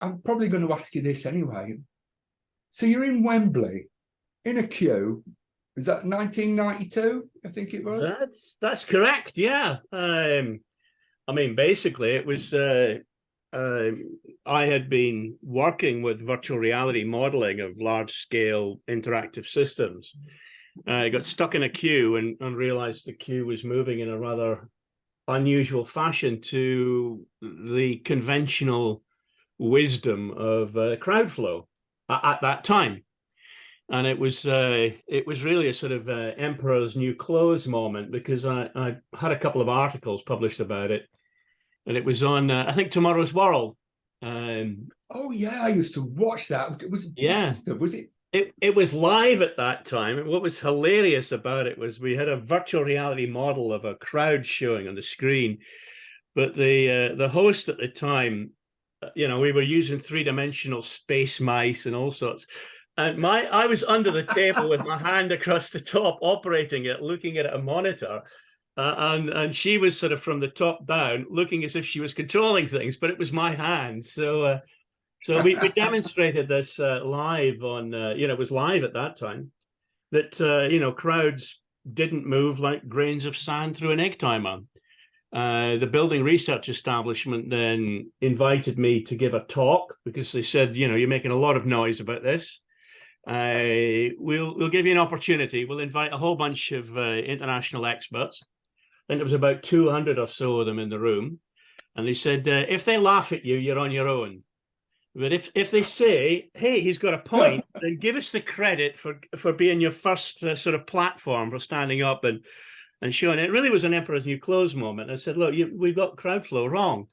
I'm probably going to ask you this anyway. So you're in Wembley in a queue. Is that 1992? I think it was. That's correct. Yeah. I mean, basically, it was. I had been working with virtual reality modeling of large-scale interactive systems. I got stuck in a queue and realized the queue was moving in a rather unusual fashion to the conventional wisdom of crowd flow at that time. And it was really a sort of emperor's new clothes moment, because I had a couple of articles published about it, and it was on I think Tomorrow's World. Oh yeah, I used to watch that. It was Yeah, was it? it was live at that time. And what was hilarious about it was we had a virtual reality model of a crowd showing on the screen, but the host at the time, we were using three-dimensional space mice and all sorts. And I was under the table with my hand across the top, operating it, looking at a monitor, and she was sort of from the top down, looking as if she was controlling things, but it was my hand. So we demonstrated this live on, it was live at that time, that crowds didn't move like grains of sand through an egg timer. The building research establishment then invited me to give a talk, because they said, you're making a lot of noise about this. We'll give you an opportunity. We'll invite a whole bunch of international experts. I think there was about 200 or so of them in the room. And they said, if they laugh at you, you're on your own. But if they say, hey, he's got a point, then give us the credit for being your first sort of platform for standing up and showing it. It really was an emperor's new clothes moment. I said, look, we've got crowd flow wrong,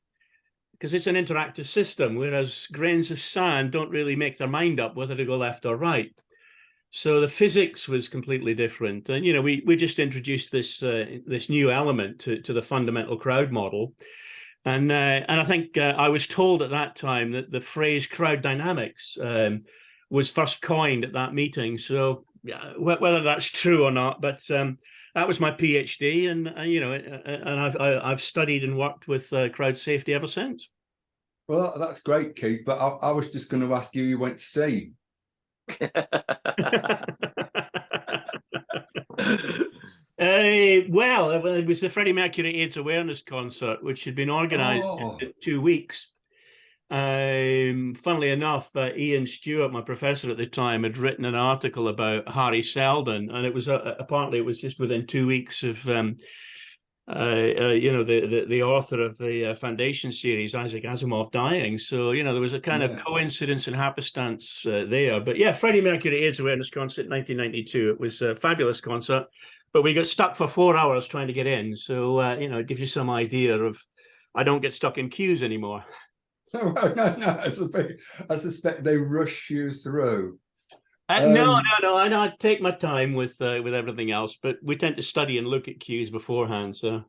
because it's an interactive system, whereas grains of sand don't really make their mind up whether to go left or right. So the physics was completely different. And, we just introduced this new element to the fundamental crowd model. And I think I was told at that time that the phrase crowd dynamics was first coined at that meeting. So whether that's true or not, but that was my PhD, and I've studied and worked with crowd safety ever since. Well, that's great, Keith. But I was just going to ask you went to see. Well, it was the Freddie Mercury AIDS awareness concert, which had been organised in 2 weeks. Funnily enough, Ian Stewart, my professor at the time, had written an article about Harry Seldon, and it was apparently it was just within 2 weeks of the author of the Foundation series, Isaac Asimov, dying. So there was a kind of coincidence and happenstance there. But yeah, Freddie Mercury AIDS awareness concert, 1992. It was a fabulous concert, but we got stuck for 4 hours trying to get in. So it gives you some idea of, I don't get stuck in queues anymore. No. I suspect they rush you through. No. I take my time with everything else, but we tend to study and look at queues beforehand. So